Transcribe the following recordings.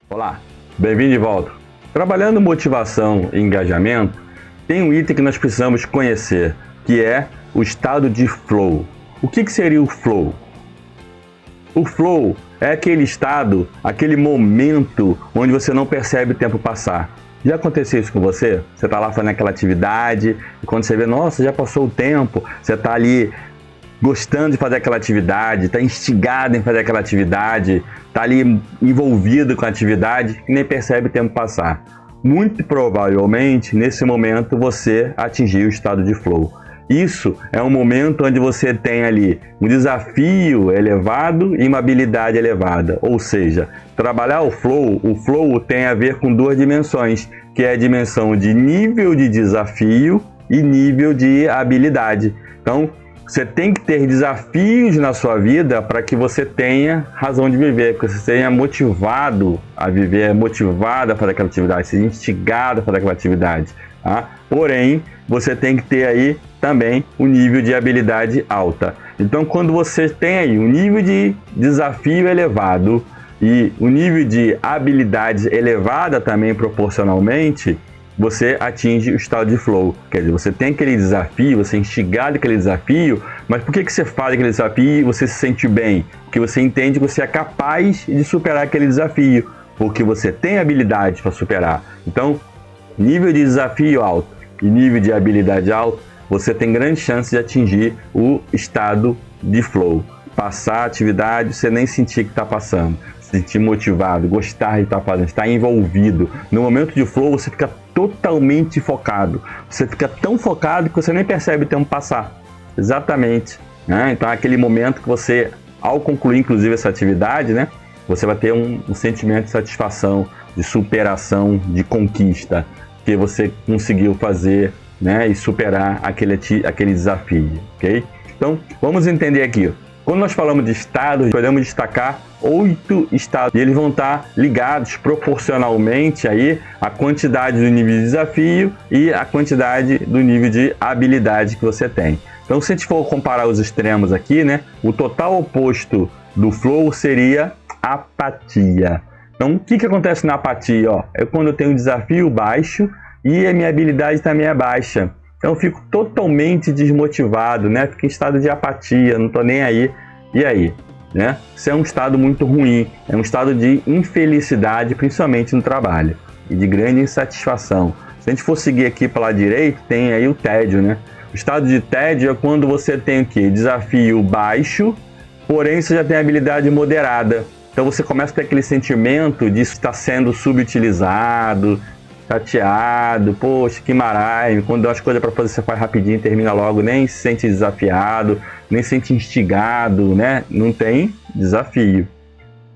Olá, bem-vindo de volta. Trabalhando motivação e engajamento, tem um item que nós precisamos conhecer, que é o estado de flow. O que seria o flow? O flow é aquele estado, aquele momento onde você não percebe o tempo passar. Já aconteceu isso com você? Você está lá fazendo aquela atividade e quando você vê, nossa, já passou o tempo, você está ali gostando de fazer aquela atividade, está instigado em fazer aquela atividade, está ali envolvido com a atividade e nem percebe o tempo passar. Muito provavelmente, nesse momento, você atingiu o estado de flow. Isso é um momento onde você tem ali um desafio elevado e uma habilidade elevada. Ou seja, trabalhar o flow tem a ver com duas dimensões, que é a dimensão de nível de desafio e nível de habilidade. Então, você tem que ter desafios na sua vida para que você tenha razão de viver, que você tenha motivado a viver, motivado a fazer aquela atividade, seja instigado a fazer aquela atividade. Tá? Porém, você tem que ter aí também um nível de habilidade alta. Então, quando você tem aí um nível de desafio elevado e um nível de habilidade elevada também proporcionalmente, você atinge o estado de flow. Quer dizer, você tem aquele desafio, você é instigado aquele desafio, mas por que você faz aquele desafio e você se sente bem? Porque você entende que você é capaz de superar aquele desafio, porque você tem habilidade para superar. Então, nível de desafio alto e nível de habilidade alto, você tem grande chance de atingir o estado de flow. Passar a atividade, você nem sentir que está passando. Se sentir motivado, gostar de estar fazendo, estar envolvido. No momento de flow, você fica totalmente focado. Você fica tão focado que você nem percebe o tempo passar. Exatamente. Né? Então, é aquele momento que você, ao concluir, inclusive, essa atividade, né, você vai ter um sentimento de satisfação, de superação, de conquista, que você conseguiu fazer, né, e superar aquele desafio. Okay? Então, vamos entender aqui. Quando nós falamos de estados, podemos destacar 8 estados e eles vão estar ligados proporcionalmente aí à quantidade do nível de desafio e à quantidade do nível de habilidade que você tem. Então, se a gente for comparar os extremos aqui, né, o total oposto do flow seria apatia. Então, o que acontece na apatia? Ó, é quando eu tenho um desafio baixo e a minha habilidade também é baixa. Então eu fico totalmente desmotivado, né? Fico em estado de apatia, não estou nem aí. E aí? Né? Isso é um estado muito ruim, é um estado de infelicidade, principalmente no trabalho, e de grande insatisfação. Se a gente for seguir aqui para lá direito, tem aí o tédio, né? O estado de tédio é quando você tem o quê? Desafio baixo, porém você já tem habilidade moderada. Então você começa a ter aquele sentimento de estar sendo subutilizado, chateado, poxa, que marasmo, quando dá umas coisas para fazer você faz rapidinho, termina logo, nem se sente desafiado, nem se sente instigado, né? Não tem desafio.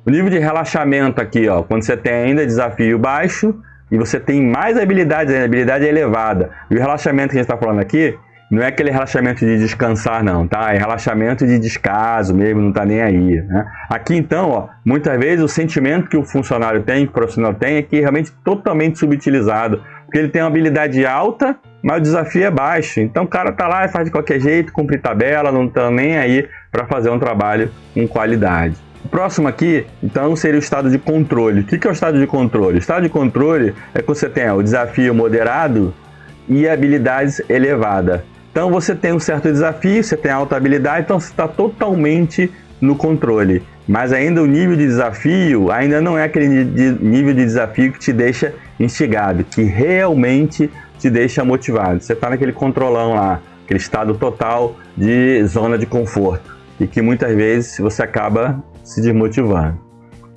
O nível de relaxamento aqui, ó, quando você tem ainda desafio baixo e você tem mais habilidades, a habilidade é elevada. E o relaxamento que a gente está falando aqui não é aquele relaxamento de descansar não, tá? É relaxamento de descaso mesmo, não tá nem aí, né? Aqui então, ó, muitas vezes o sentimento que o funcionário tem, que o profissional tem, é que é realmente totalmente subutilizado, porque ele tem uma habilidade alta, mas o desafio é baixo. Então o cara tá lá e faz de qualquer jeito, cumpre tabela, não tá nem aí para fazer um trabalho com qualidade. O próximo aqui, então, seria o estado de controle. O que é o estado de controle? O estado de controle é quando você tem o desafio moderado e habilidades elevadas. Então você tem um certo desafio, você tem alta habilidade, então você está totalmente no controle. Mas ainda o nível de desafio ainda não é aquele nível de desafio que te deixa instigado, que realmente te deixa motivado. Você está naquele controlão lá, aquele estado total de zona de conforto. E que muitas vezes você acaba se desmotivando.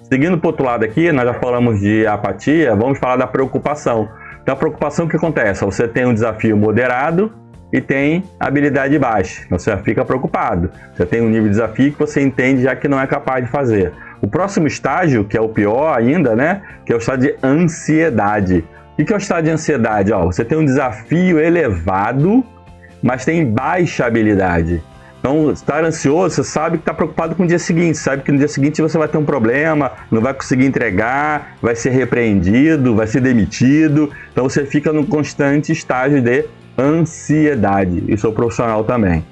Seguindo para o outro lado aqui, nós já falamos de apatia, vamos falar da preocupação. Então a preocupação, o que acontece? Você tem um desafio moderado e tem habilidade baixa, então você já fica preocupado. Você tem um nível de desafio que você entende já que não é capaz de fazer. O próximo estágio, que é o pior ainda, né? Que é o estado de ansiedade. O que é o estado de ansiedade? Ó, você tem um desafio elevado, mas tem baixa habilidade. Então, estar ansioso, você sabe que está preocupado com o dia seguinte, sabe que no dia seguinte você vai ter um problema, não vai conseguir entregar, vai ser repreendido, vai ser demitido. Então, você fica no constante estágio de ansiedade. Isso é o profissional também.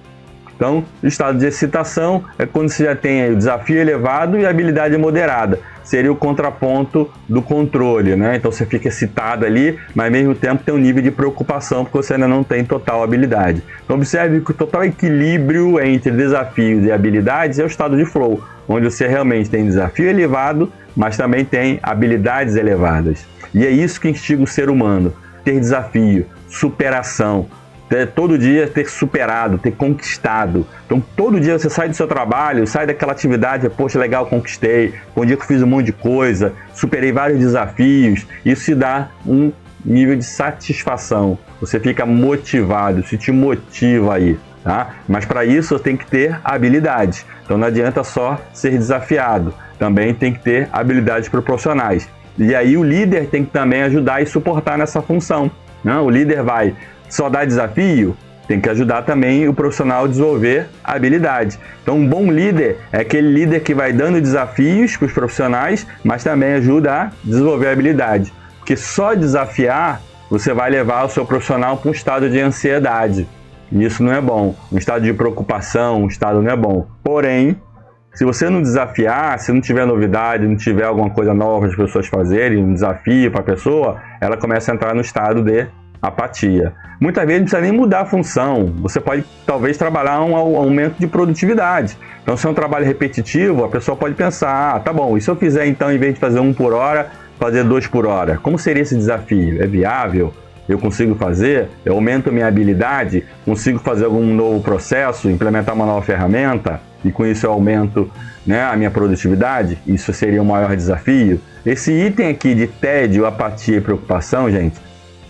Então, o estado de excitação é quando você já tem aí o desafio elevado e a habilidade moderada. Seria o contraponto do controle, né? Então você fica excitado ali, mas ao mesmo tempo tem um nível de preocupação porque você ainda não tem total habilidade. Então observe que o total equilíbrio entre desafios e habilidades é o estado de flow, onde você realmente tem desafio elevado, mas também tem habilidades elevadas. E é isso que instiga o ser humano: ter desafio, superação, todo dia ter superado, ter conquistado. Então todo dia você sai do seu trabalho, sai daquela atividade, poxa, legal, conquistei, foi um dia que eu fiz um monte de coisa, superei vários desafios. Isso te dá um nível de satisfação, você fica motivado, isso te motiva aí, tá? Mas para isso tem que ter habilidade. Então não adianta só ser desafiado, também tem que ter habilidades proporcionais. E aí o líder tem que também ajudar e suportar nessa função, né? O líder vai só dar desafio, tem que ajudar também o profissional a desenvolver a habilidade. Então um bom líder é aquele líder que vai dando desafios para os profissionais, mas também ajuda a desenvolver a habilidade. Porque só desafiar, você vai levar o seu profissional para um estado de ansiedade. E isso não é bom. Um estado de preocupação, um estado não é bom. Porém, se você não desafiar, se não tiver novidade, não tiver alguma coisa nova para as pessoas fazerem, um desafio para a pessoa, ela começa a entrar no estado de apatia. Muitas vezes não precisa nem mudar a função, você pode talvez trabalhar um aumento de produtividade. Então se é um trabalho repetitivo, a pessoa pode pensar, tá bom, e se eu fizer então, em vez de fazer 1 por hora, fazer 2 por hora? Como seria esse desafio? É viável? Eu consigo fazer? Eu aumento minha habilidade? Consigo fazer algum novo processo? Implementar uma nova ferramenta? E com isso eu aumento, né, a minha produtividade? Isso seria o maior desafio? Esse item aqui de tédio, apatia e preocupação, gente,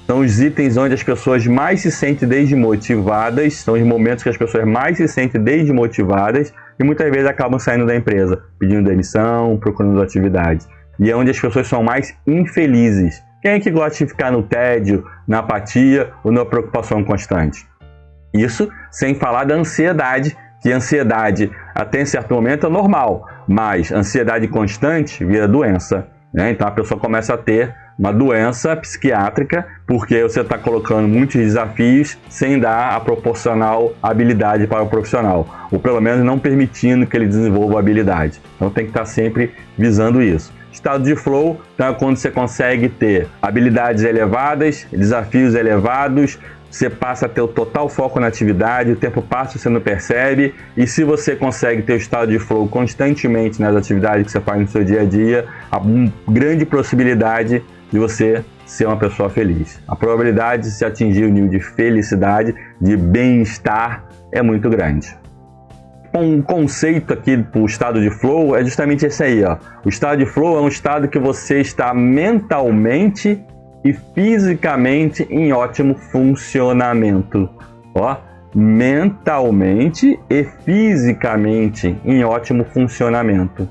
são os itens onde as pessoas mais se sentem desmotivadas, são os momentos que as pessoas mais se sentem desmotivadas e muitas vezes acabam saindo da empresa, pedindo demissão, procurando atividade. E é onde as pessoas são mais infelizes. Quem é que gosta de ficar no tédio, na apatia ou na preocupação constante? Isso sem falar da ansiedade, que a ansiedade até em certo momento é normal, mas ansiedade constante vira doença, né? Então a pessoa começa a ter uma doença psiquiátrica, porque você está colocando muitos desafios sem dar a proporcional habilidade para o profissional, ou pelo menos não permitindo que ele desenvolva a habilidade. Então tem que estar sempre visando isso. Estado de flow, então é quando você consegue ter habilidades elevadas, desafios elevados, você passa a ter o total foco na atividade, o tempo passa, você não percebe, e se você consegue ter o estado de flow constantemente nas atividades que você faz no seu dia a dia, há uma grande possibilidade de você ser uma pessoa feliz. A probabilidade de se atingir o nível de felicidade, de bem-estar, é muito grande. Um conceito aqui para o estado de flow é justamente esse aí, ó. O estado de flow é um estado que você está mentalmente e fisicamente em ótimo funcionamento. Ó, mentalmente e fisicamente em ótimo funcionamento.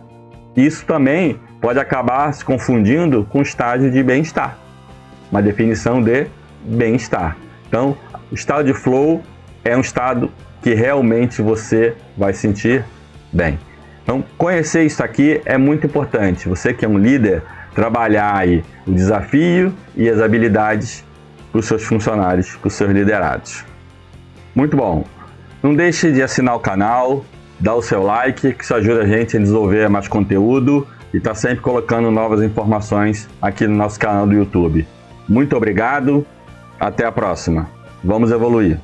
Isso também pode acabar se confundindo com o estágio de bem-estar, uma definição de bem-estar. Então, o estado de flow é um estado que realmente você vai sentir bem. Então, conhecer isso aqui é muito importante. Você que é um líder, trabalhar aí o desafio e as habilidades para os seus funcionários, para os seus liderados. Muito bom. Não deixe de assinar o canal, dar o seu like, que isso ajuda a gente a desenvolver mais conteúdo e está sempre colocando novas informações aqui no nosso canal do YouTube. Muito obrigado, até a próxima. Vamos evoluir.